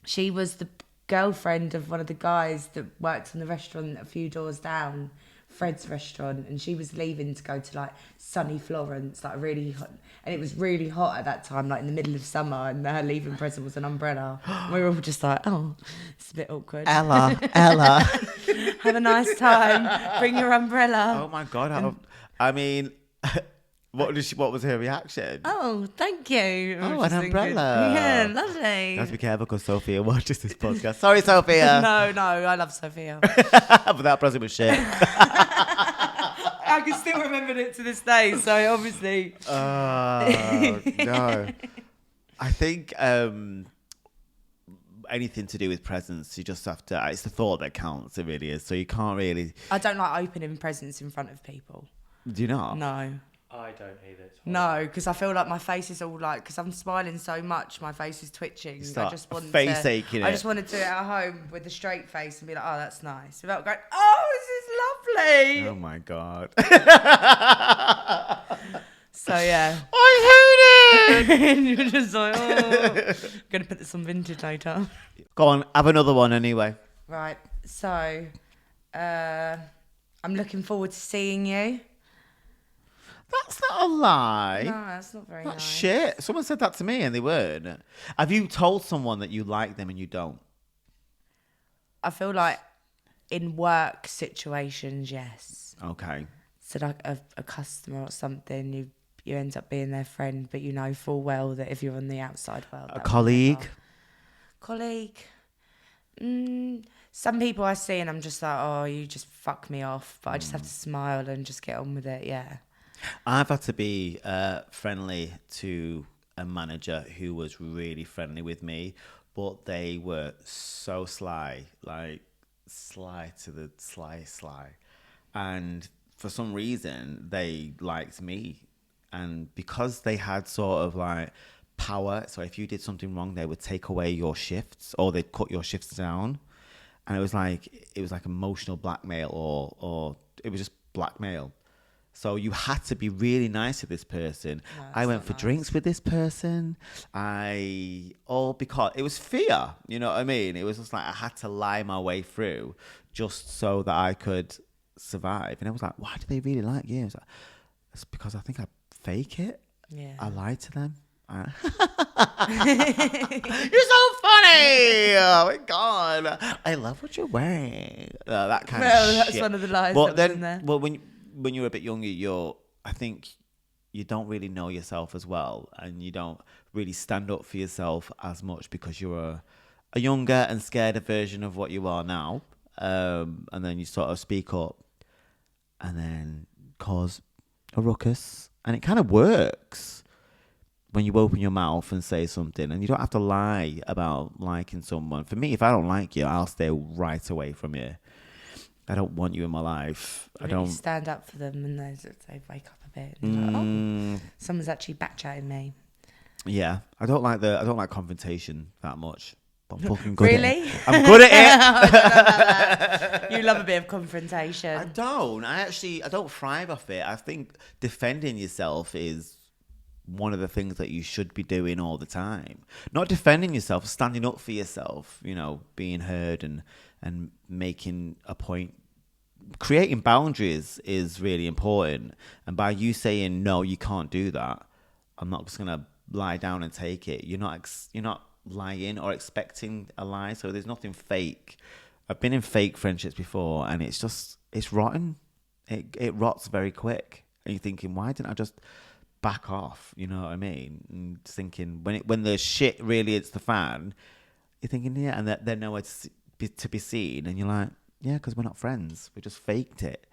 She was the girlfriend of one of the guys that worked in the restaurant a few doors down, Fred's restaurant, and she was leaving to go to like sunny Florence, like really hot, and it was really hot at that time, like in the middle of summer, and her leaving present was an umbrella. We were all just like, oh, it's a bit awkward. Ella. Have a nice time. Bring your umbrella. Oh my God. I mean, what was her reaction? Oh, thank you. Oh, an umbrella. Yeah, lovely. You have to be careful because Sophia watches this podcast. Sorry, Sophia. No, I love Sophia. But that present was shit. I can still remember it to this day, so obviously. No. I think anything to do with presents, you just have to, it's the thought that counts, it really is. So you can't really. I don't like opening presents in front of people. Do you not? I No. don't either. It's No, because I feel like my face is all like, because I'm smiling so much, my face is twitching. Start I just want face to, aching I it. just want to do it at home with a straight face and be like, oh, that's nice. Without going, oh, this is lovely. Oh my God. So yeah. I hate it. And you're just like, oh, I'm going to put this on vintage later. Go on, have another one anyway. Right, so I'm looking forward to seeing you. That's not a lie. No, that's not very That's nice. shit. Someone said that to me and they weren't. Have you told someone that you like them and you don't? I feel like in work situations, yes. Okay. So like a customer or something, you end up being their friend, but you know full well that if you're on the outside world, A colleague? Colleague. Some people I see and I'm just like, oh, you just fuck me off. But I just have to smile and just get on with it, yeah. I've had to be friendly to a manager who was really friendly with me, but they were so sly, like sly to the sly. And for some reason, they liked me. And because they had sort of like power, so if you did something wrong, they would take away your shifts or they'd cut your shifts down. And it was like emotional blackmail or it was just blackmail. So you had to be really nice to this person. No, I went not for nice. drinks with this person. Because it was fear. You know what I mean? It was just like I had to lie my way through just so that I could survive. And I was like, why do they really like you? I was like, it's because I think I fake it. Yeah. I lied to them. You're so funny. Oh my God. I love what you're wearing. That kind of shit. That's one of the lies But that was in there. well, when you're a bit younger, I think you don't really know yourself as well, and you don't really stand up for yourself as much because you're a younger and scared version of what you are now. And then you sort of speak up, and then cause a ruckus, and it kind of works when you open your mouth and say something, and you don't have to lie about liking someone. For me, if I don't like you, I'll stay right away from you. I don't want you in my life. I don't stand up for them, and they wake up a bit. And like, oh, someone's actually backchatting me. Yeah, I don't like confrontation that much. But I'm fucking good. Really? At it. I'm good at it. I don't know about that. You love a bit of confrontation. I don't thrive off it. I think defending yourself is one of the things that you should be doing all the time. Not defending yourself, standing up for yourself, you know, being heard and making a point. Creating boundaries is really important. And by you saying, no, you can't do that, I'm not just going to lie down and take it. You're not lying or expecting a lie. So there's nothing fake. I've been in fake friendships before, and it's rotten. It rots very quick. And you're thinking, why didn't I just back off? You know what I mean? And thinking when the shit really hits the fan, you're thinking, yeah, and they're nowhere to be seen, and you're like, yeah, because we're not friends. We just faked it.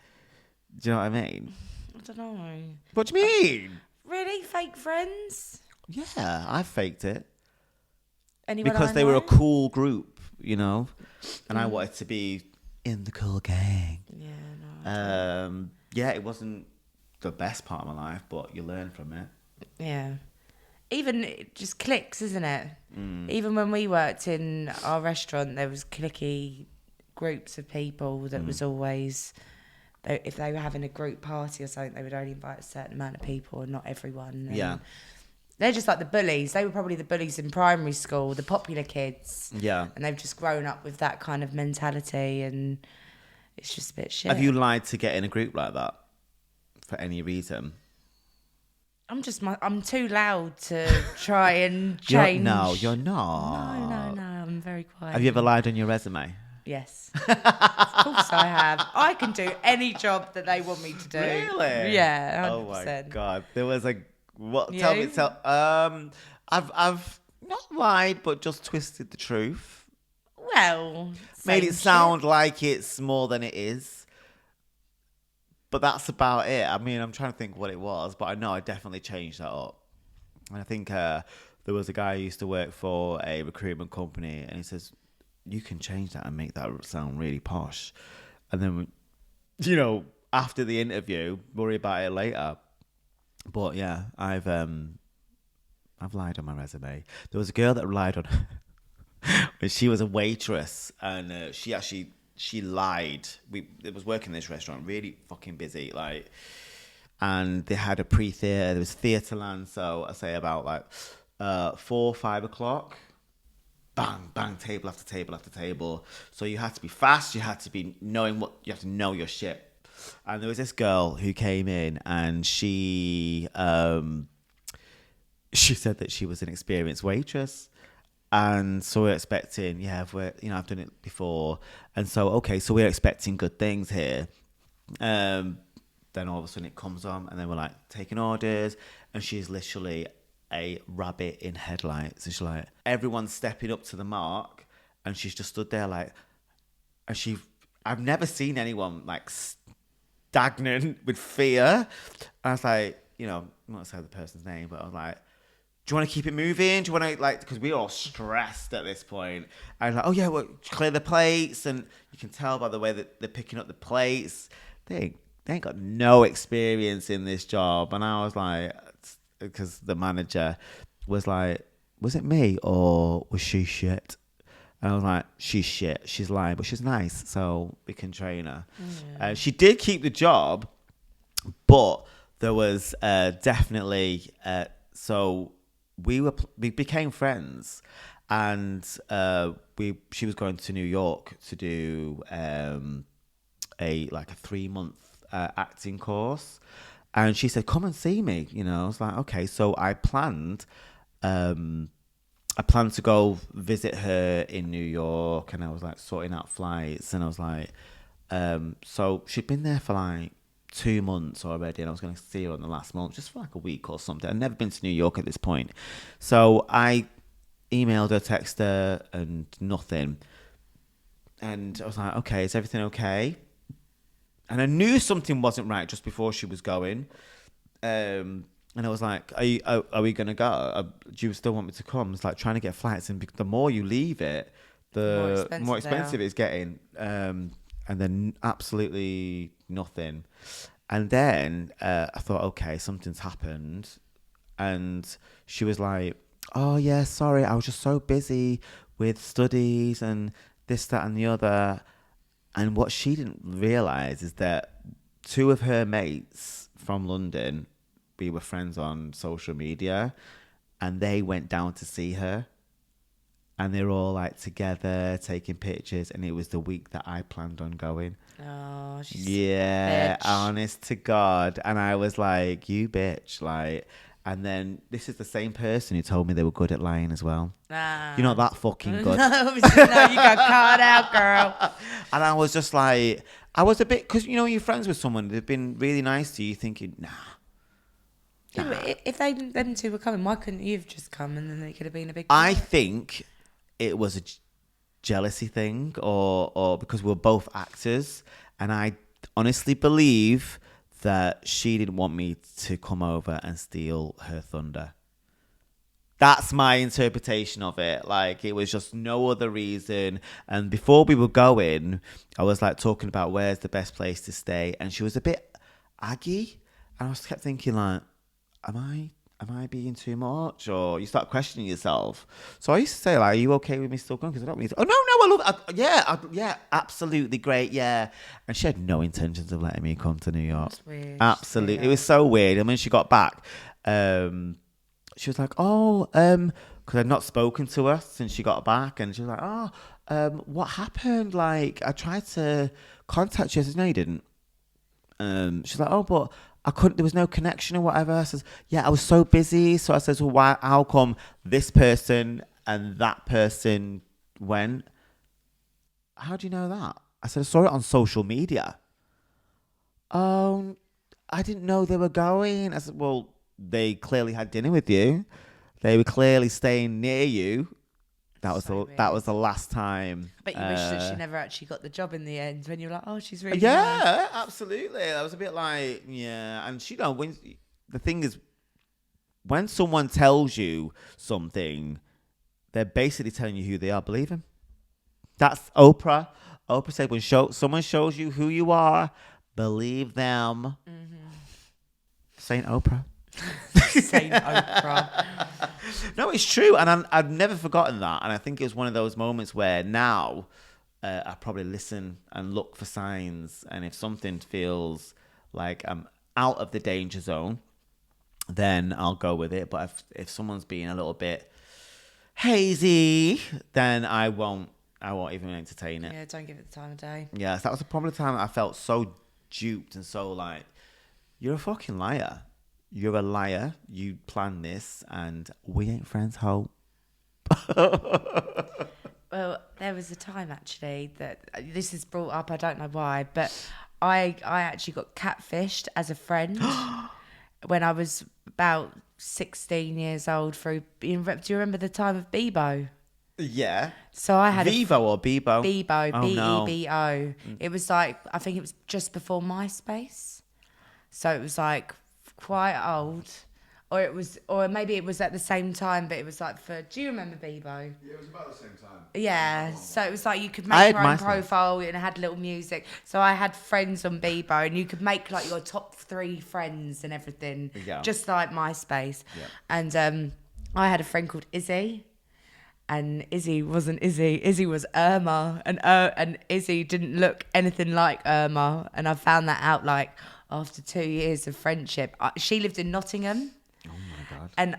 Do you know what I mean? I don't know. What do you mean? Really? Fake friends? Yeah, I faked it. Anyone Because I they were a know? cool group. and I wanted to be in the cool gang. Yeah, no. Yeah, it wasn't the best part of my life, but you learn from it. Yeah. Even it just clicks, isn't it? Even when we worked in our restaurant, there was clicky groups of people that was always, if they were having a group party or something, they would only invite a certain amount of people and not everyone. And Yeah. they're just like the bullies. They were probably the bullies in primary school, the popular kids. Yeah. And they've just grown up with that kind of mentality, and it's just a bit shit. Have you lied to get in a group like that for any reason? I'm too loud to try and change. You're not. No, I'm very quiet. Have you ever lied on your resume? Yes. Of course I have. I can do any job that they want me to do. Really? Yeah, 100%. Oh my God. There was what? You? Tell. I've not lied, but just twisted the truth. Well, Made same it sound shit. like it's more than it is. But that's about it. I mean, I'm trying to think what it was, but I know I definitely changed that up. And I think there was a guy who used to work for a recruitment company, and he says, you can change that and make that sound really posh. And then, after the interview, worry about it later. But yeah, I've lied on my resume. There was a girl that lied on when she was a waitress, and she lied. It was working in this restaurant, really fucking busy, and they had a pre-theatre. There was Theatreland, so I say about 4, 5 o'clock. Bang, bang, table after table after table. So you had to be fast. You had to be you have to know your shit. And there was this girl who came in, and she said that she was an experienced waitress. And so we're expecting, I've done it before. And so we're expecting good things here. Then all of a sudden it comes on, and then we're taking orders, and she's literally a rabbit in headlights. And she's everyone's stepping up to the mark, and she's just stood there I've never seen anyone stagnant with fear. And I was I'm not gonna say the person's name, but I was do you want to keep it moving? Do you want to because we're all stressed at this point. And oh yeah, well, clear the plates, and you can tell by the way that they're picking up the plates. They ain't got no experience in this job. And I was because the manager was was it me or was she shit? And I was she's shit. She's lying, but she's nice, so we can train her. Yeah. She did keep the job, but there was definitely so. We became friends, and she was going to New York to do a 3-month acting course, and she said, "Come and see me." I was okay. So I planned to go visit her in New York, and I was sorting out flights, and I was so she'd been there for 2 months already, and I was going to see her on the last month just for a week or something. I'd never been to New York at this point, so I emailed her, texted her, and nothing. And I was okay, is everything okay? And I knew something wasn't right just before she was going, and I was are we going to go? Do you still want me to come? It's trying to get flights, and the more you leave it, the more expensive it's getting. And then absolutely nothing. And then I thought, okay, something's happened. And she was oh yeah, sorry, I was just so busy with studies and this, that, and the other. And what she didn't realise is that 2 of her mates from London, we were friends on social media, and they went down to see her. And they were all together taking pictures, and it was the week that I planned on going. Oh, she's yeah, bitch. Honest to God. And I was you bitch, and then this is the same person who told me they were good at lying as well. You're not that fucking good. No, you got caught out, girl. And I was just I was a bit, because you're friends with someone, they've been really nice to you, thinking, nah. Yeah, but if them 2 were coming, why couldn't you have just come, and then they could have been a big... I think it was a jealousy thing, or because we're both actors, and I honestly believe that she didn't want me to come over and steal her thunder. That's my interpretation of it. Like, it was just no other reason. And before we were going, I was like talking about where's the best place to stay, and she was a bit aggy, and I just kept thinking like, am I being too much? Or you start questioning yourself. So I used to say, like, are you okay with me still going? Because I don't mean to. Oh, no, I love it. Yeah, absolutely great, yeah. And she had no intentions of letting me come to New York. That's weird. Absolutely. It was so weird. And when she got back, she was like, because I'd not spoken to her since she got back. And she was like, what happened? Like, I tried to contact you. I said, no, you didn't. She's like, but I couldn't, there was no connection or whatever. I says, yeah, I was so busy. So I says, well, how come this person and that person went? How do you know that? I said, I saw it on social media. Oh, I didn't know they were going. I said, well, they clearly had dinner with you. They were clearly staying near you. That was the last time. But you wish that she never actually got the job in the end, when you're like, oh, she's really yeah, nice. Absolutely. I was a bit like, yeah. And when the thing is, when someone tells you something, they're basically telling you who they are. Believe him. That's Oprah. Oprah said, when someone shows you who you are, believe them. Mm-hmm. Saint Oprah. Saint Oprah. No, it's true, and I've never forgotten that. And I think it was one of those moments where now I probably listen and look for signs, and if something feels like I'm out of the danger zone, then I'll go with it. But if someone's being a little bit hazy, then I won't even entertain it. Yeah, don't give it the time of day. Yes, that was probably the time I felt so duped and so like, you're a fucking liar. You're a liar. You planned this, and we ain't friends, ho. Well, there was a time actually that this is brought up. I don't know why, but I actually got catfished as a friend when I was about 16 years old. Do you remember the time of Bebo? Yeah. So I had Vivo or Bebo? Bebo, Oh, Bebo. It was like, I think it was just before MySpace. So it was like quite old, or maybe it was at the same time, but it was like do you remember Bebo? Yeah, it was about the same time. Yeah, so it was like you could make your own MySpace. profile and it had little music. So I had friends on Bebo, and you could make like your top 3 friends and everything, just like MySpace. Yeah. And I had a friend called Izzy. And Izzy wasn't Izzy. Izzy was Irma, and Izzy didn't look anything like Irma. And I found that out like after 2 years of friendship. She lived in Nottingham. Oh my God. And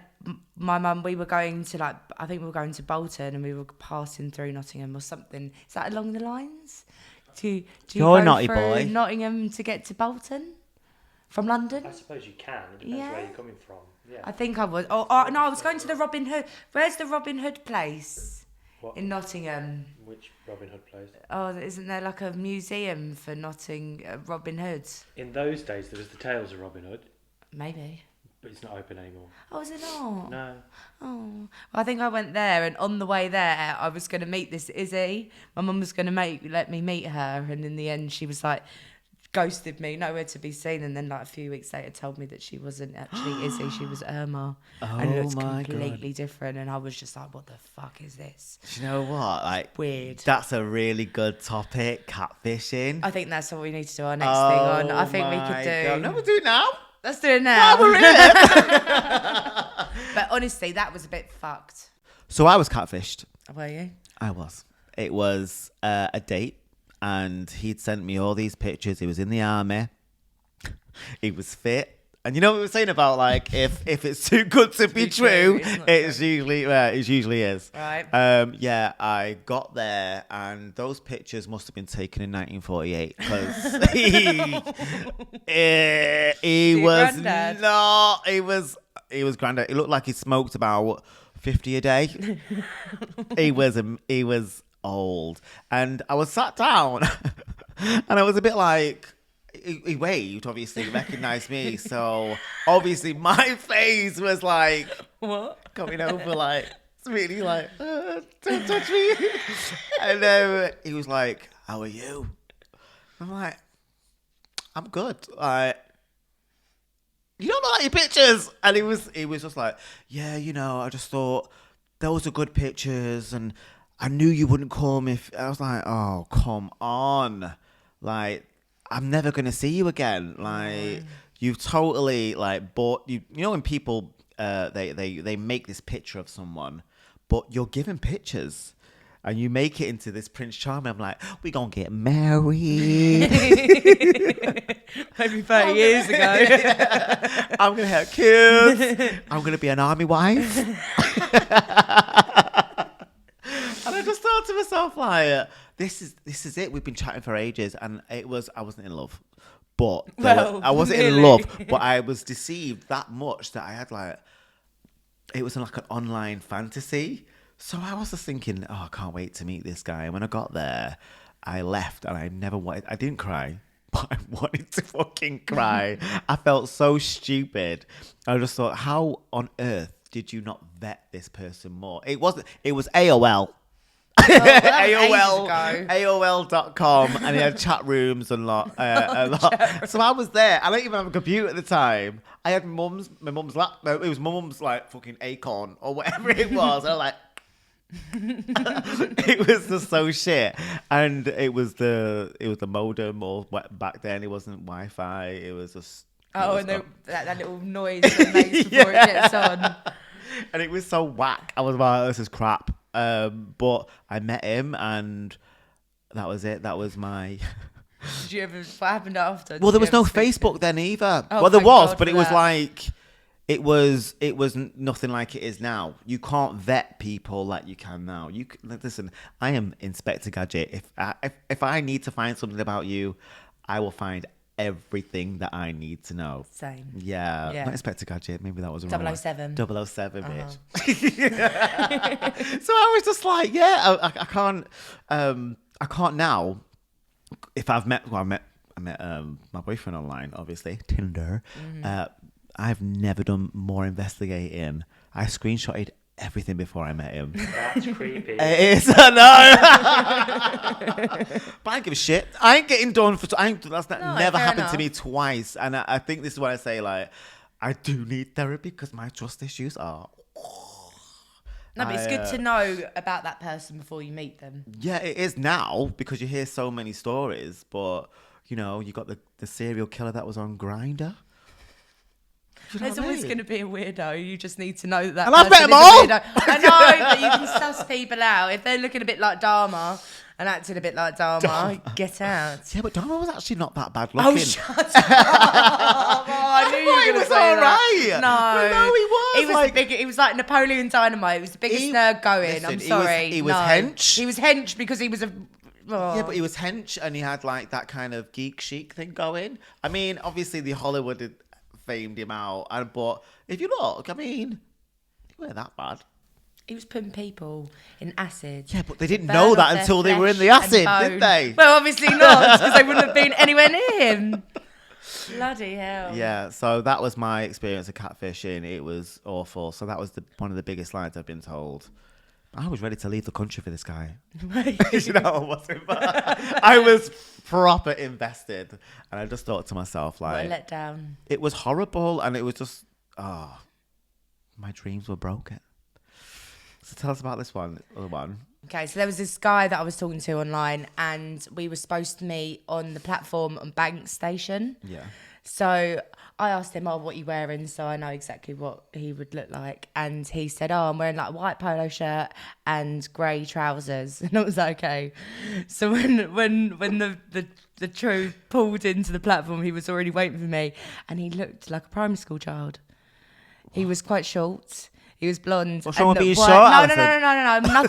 my mum, we were going to I think we were going to Bolton, and we were passing through Nottingham or something. Is that along the lines? Do you You're go a naughty through boy. Nottingham to get to Bolton from London? I suppose you can. It depends where you're coming from. Yeah. I think I was. No, I was going to the Robin Hood. Where's the Robin Hood place? What? In Nottingham. Which Robin Hood place? Oh, isn't there like a museum for Robin Hood? In those days, there was the Tales of Robin Hood, Maybe. but it's not open anymore. Oh, is it not? No. Oh, well, I think I went there, and on the way there, I was going to meet this Izzy. My mum was going to let me meet her, and in the end, she was like, ghosted me, nowhere to be seen, and then like a few weeks later told me that she wasn't actually Izzy, she was Irma. And it looked completely different, and I was just like, what the fuck is this? Do you know what? Like, weird. That's a really good topic, catfishing. I think that's what we need to do our next thing on. I think we could do. God. No, we'll do it now. Let's do it now. No, we're in it. But honestly, that was a bit fucked. So I was catfished. Were you? I was. It was a date. And he'd sent me all these pictures. He was in the army. He was fit. And you know what we were saying about like if it's too good to be true, it usually is. Right. Yeah, I got there, and those pictures must have been taken in 1948 because he was granddad? not. He was granddad. He looked like he smoked about 50 a day. He was old, and I was sat down and I was a bit like, he waved, obviously recognized me, so obviously my face was like, what, coming over, like, it's really like, don't touch me. And he was like, how are you? I'm like, I'm good. you don't like your pictures. And he was just like, yeah, I just thought those are good pictures, and I knew you wouldn't come if. I was like, oh, come on, like I'm never gonna see you again. Like you've totally like bought you. You know when people they make this picture of someone, but you're given pictures. And you make it into this Prince Charming. I'm like, we're going to get married. Maybe 30 years ago. I'm going to have kids. I'm going to be an army wife. And I just thought to myself, like, this is it. We've been chatting for ages. And I wasn't in love. But I wasn't in love. But I was deceived that much that I had, like, it was like an online fantasy. So I was just thinking, I can't wait to meet this guy. And when I got there, I left and I didn't cry, but I wanted to fucking cry. I felt so stupid. I just thought, how on earth did you not vet this person more? It was AOL. AOL.com, and he had chat rooms and a lot. So I was there. I didn't even have a computer at the time. I had my mum's laptop. It was my mum's like fucking Acorn or whatever it was. And I'm like, it was just so shit. And it was the modem, or back then it wasn't Wi-Fi. It was just that little noise that makes before it gets on. And it was so whack. I was like, this is crap. But I met him, and that was it. That was my. Did you ever? What happened after? Well, there was no Facebook then either. Oh, well, there was, God, but it was like. It was nothing like it is now. You can't vet people like you can now. Listen. I am Inspector Gadget. If I need to find something about you, I will find everything that I need to know. Same. Yeah. Not Inspector Gadget. Maybe that was a 007. 007, bitch. So I was just like, I can't. I can't now. If I met my boyfriend online, obviously Tinder. I've never done more investigating. I screenshotted everything before I met him. That's creepy. It is, I know. But I don't give a shit. I ain't getting done for. That's never happened to me twice. And I think this is why I say, like, I do need therapy because my trust issues are. No, but it's good to know about that person before you meet them. Yeah, it is now because you hear so many stories. But you got the serial killer that was on Grindr. There's always going to be a weirdo. You just need to know that. And I've met them all. I know, but you can suss people out. If they're looking a bit like Dharma and acting a bit like Dharma, get out. Yeah, but Dharma was actually not that bad looking. Oh, shut up! I knew you were going to say that. No, he was. He was like, he was like Napoleon Dynamite. He was the biggest nerd going. Listen, I'm sorry. He was hench. He was hench because he was a. Yeah, but he was hench, and he had like that kind of geek chic thing going. I mean, obviously the Hollywood famed him out, but if you look, I mean, he weren't that bad. He was putting people in acid. Yeah, but they didn't know that until they were in the acid, did they? Well, obviously not, because they wouldn't have been anywhere near him. Bloody hell. Yeah, so that was my experience of catfishing. It was awful. So that was one of the biggest lies I've been told. I was ready to leave the country for this guy. I wasn't. But I was proper invested. And I just thought to myself, like... What a letdown. It was horrible, and it was just... my dreams were broken. So tell us about this other one. Okay, so there was this guy that I was talking to online, and we were supposed to meet on the platform on Bank Station. Yeah. So I asked him, what are you wearing? So I know exactly what he would look like. And he said, I'm wearing like a white polo shirt and grey trousers. And I was like, okay. So when the truth pulled into the platform, he was already waiting for me. And he looked like a primary school child. He was quite short. He was blonde. What's wrong with being short? No.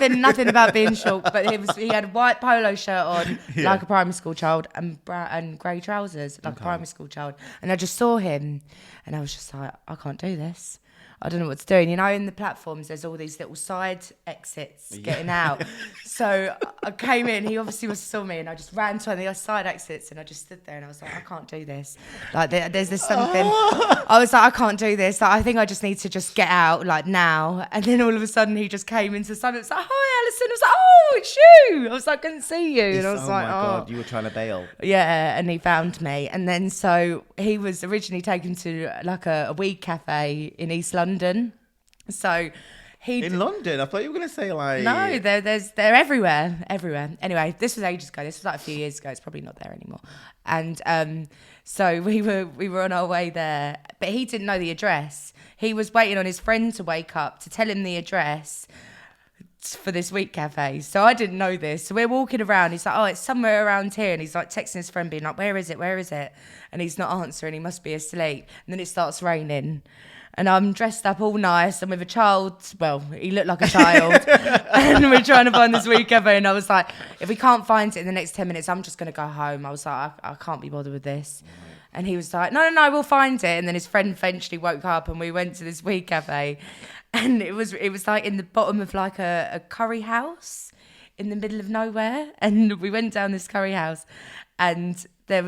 Nothing about being short. But he had a white polo shirt on, like a primary school child, and grey trousers, like a primary school child. And I just saw him, and I was just like, I can't do this. I don't know what to do. And in the platforms, there's all these little side exits getting out. So I came in, he obviously saw me, and I just ran to one of the side exits, and I just stood there, and I was like, I can't do this. Like, there's this something. I was like, I can't do this. Like, I think I just need to just get out, like, now. And then all of a sudden, he just came into the sun and was like, hi, Alison. I was like, oh, it's you. I was like, I couldn't see you. And I was oh like, my God, you were trying to bail. Yeah, and he found me. And then so he was originally taken to like a weed cafe in East London. So in London? I thought you were going to say like... No, they're everywhere. Anyway, this was ages ago. This was like a few years ago. It's probably not there anymore. And so we were on our way there. But he didn't know the address. He was waiting on his friend to wake up to tell him the address for this week cafe. So I didn't know this. So we're walking around. He's like, oh, it's somewhere around here. And he's like texting his friend being like, where is it? And he's not answering. He must be asleep. And then it starts raining. And I'm dressed up all nice and with a child. Well, he looked like a child. And we're trying to find this week cafe. And I was like, if we can't find it in the next 10 minutes, I'm just going to go home. I was like, I can't be bothered with this. And he was like, no, we'll find it. And then his friend eventually woke up and we went to this weed cafe. And it was like in the bottom of like a curry house in the middle of nowhere. And we went down this curry house and I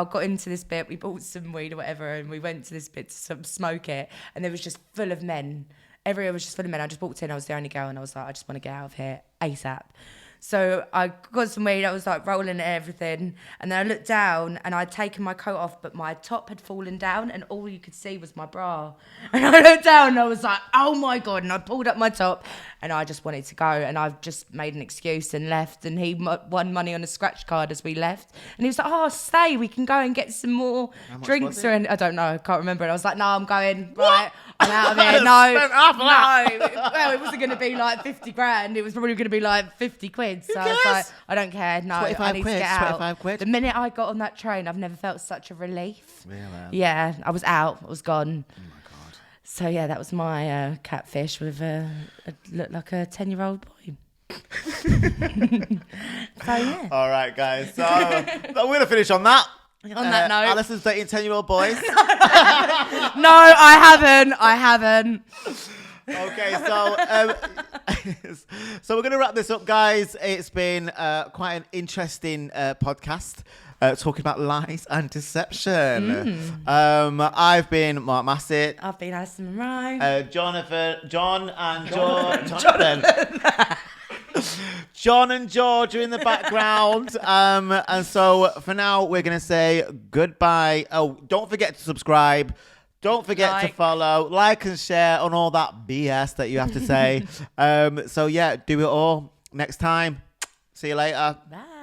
got into this bit, we bought some weed or whatever, and we went to this bit to smoke it. And there was just full of men. Everywhere was just full of men. I just walked in, I was the only girl, and I was like, I just want to get out of here ASAP. So I got some weed, I was like rolling everything. And then I looked down and I'd taken my coat off, but my top had fallen down and all you could see was my bra. And I looked down and I was like, oh my God. And I pulled up my top and I just wanted to go. And I've just made an excuse and left. And he won money on a scratch card as we left. And he was like, oh, stay, we can go and get some more drinks. I don't know, I can't remember. And I was like, no, I'm going, right, I'm out of here. No. Well, it wasn't going to be like 50 grand. It was probably going to be like 50 quid. So I was like, I don't care. No, I need to get out. 25 quid. The minute I got on that train, I've never felt such a relief. Really? Yeah, I was out. I was gone. Oh my God. So yeah, that was my catfish with looked like a 10-year-old boy. So yeah. All right, guys. So we're going to finish on that. On that note. Alison's dating 10-year-old boys. No, I haven't. Okay, so we're going to wrap this up, guys. It's been quite an interesting podcast talking about lies and deception. I've been Mark Massett. I've been Alison Monroe. Jonathan. John and George are in the background. And so for now, we're going to say goodbye. Oh, don't forget to subscribe. Don't forget to follow, like and share on all that BS that you have to say. So yeah, do it all next time. See you later. Bye.